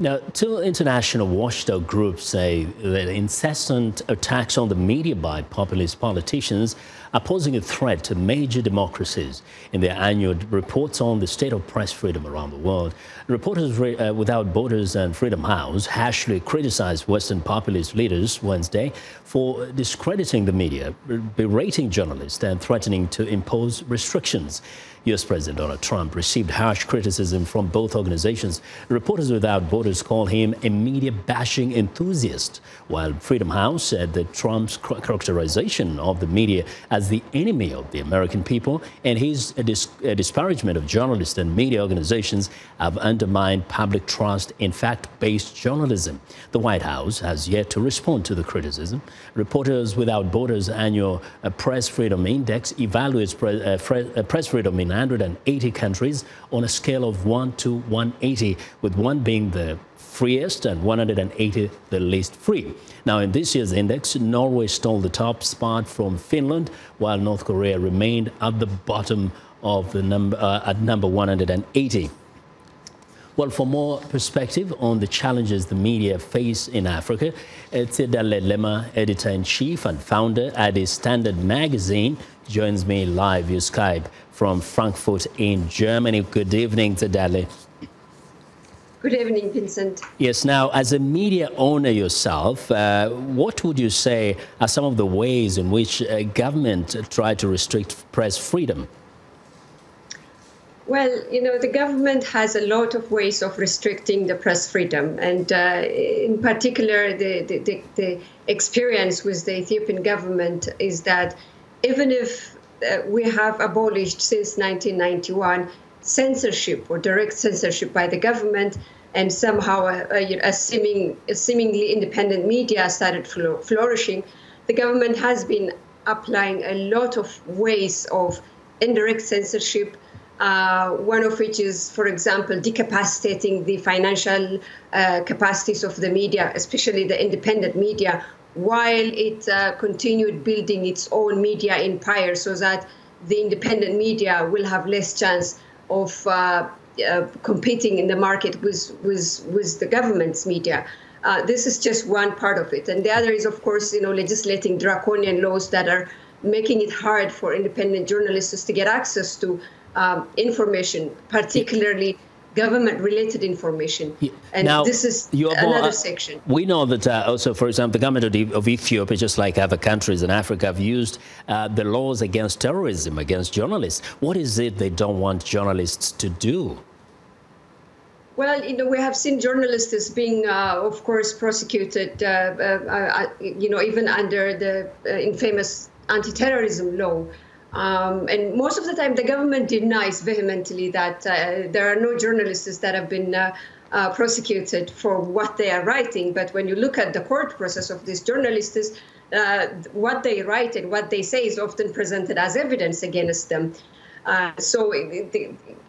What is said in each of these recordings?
Now, two international watchdog groups say that incessant attacks on the media by populist politicians are posing a threat to major democracies. In their annual reports on the state of press freedom around the world, Reporters Without Borders and Freedom House harshly criticized Western populist leaders Wednesday for discrediting the media, berating journalists and threatening to impose restrictions. U.S. President Donald Trump received harsh criticism from both organizations. Reporters Without Borders called him a media-bashing enthusiast, while Freedom House said that Trump's characterization of the media as the enemy of the American people and his disparagement of journalists and media organizations have undermined public trust in fact-based journalism. The White House has yet to respond to the criticism. Reporters Without Borders' annual Press Freedom Index evaluates press freedom in 180 countries on a scale of 1 to 180, with 1 being the freest and 180 the least free. Now, in this year's index, Norway stole the top spot from Finland, while North Korea remained at the bottom of the at number 180. Well, for more perspective on the challenges the media face in Africa, Tsedale Lemma, editor-in-chief and founder Addis Standard magazine, joins me live via Skype from Frankfurt in Germany. Good evening, Tsedale. Good evening, Vincent. Yes, now, as a media owner yourself, what would you say are some of the ways in which government try to restrict press freedom? Well, you know, the government has a lot of ways of restricting the press freedom. And in particular, the experience with the Ethiopian government is that even if we have abolished since 1991 censorship or direct censorship by the government, and somehow a seemingly independent media started flourishing, the government has been applying a lot of ways of indirect censorship, one of which is, for example, decapacitating the financial capacities of the media, especially the independent media, while it continued building its own media empire, so that the independent media will have less chance of competing in the market with the government's media. This is just one part of it. And the other is, of course, you know, legislating draconian laws that are making it hard for independent journalists to get access to information, particularly government-related information. And now, this is another section. We know that also, for example, the government of Ethiopia, just like other countries in Africa, have used the laws against terrorism, against journalists. What is it they don't want journalists to do? Well, you know, we have seen journalists as being, of course, prosecuted, you know, even under the infamous anti-terrorism law. And most of the time, the government denies vehemently that there are no journalists that have been prosecuted for what they are writing. But when you look at the court process of these journalists, what they write and what they say is often presented as evidence against them. So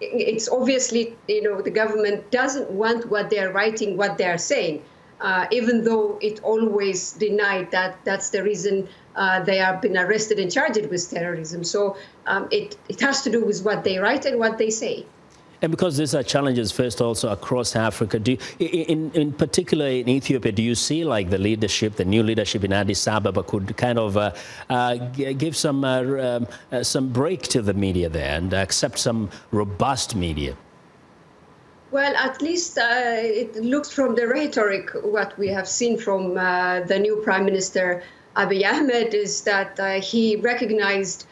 it's obviously, you know, the government doesn't want what they are writing, what they are saying, even though it always denied that that's the reason they have been arrested and charged with terrorism. So it has to do with what they write and what they say. And because these are challenges first also across Africa, in particular in Ethiopia, do you see like the leadership, the new leadership in Addis Ababa could kind of give some break to the media there and accept some robust media? Well, at least it looks from the rhetoric, what we have seen from the new Prime Minister Abiy Ahmed is that he recognized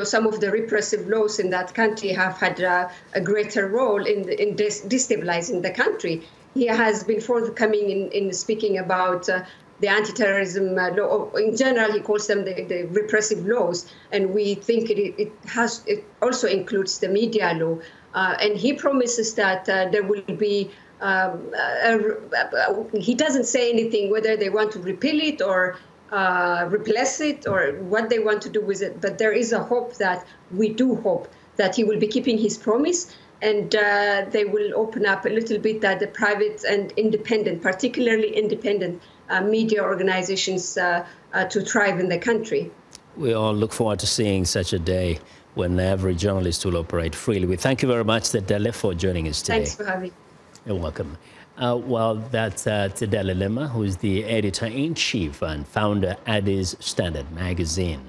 some of the repressive laws in that country have had a greater role in destabilizing the country. He has been forthcoming in speaking about the anti-terrorism law. In general, he calls them the repressive laws, and we think it also includes the media law. And he promises that there will be. He doesn't say anything whether they want to repeal it or replace it or what they want to do with it. But there is a hope that we do hope that he will be keeping his promise, and they will open up a little bit that the private and independent, particularly independent media organizations to thrive in the country. We all look forward to seeing such a day when every journalist will operate freely. We thank you very much, Tsedale, for joining us today. Thanks for having me. You're welcome. Well, that's Tsedale Lemma, who is the editor-in-chief and founder Addis Standard magazine.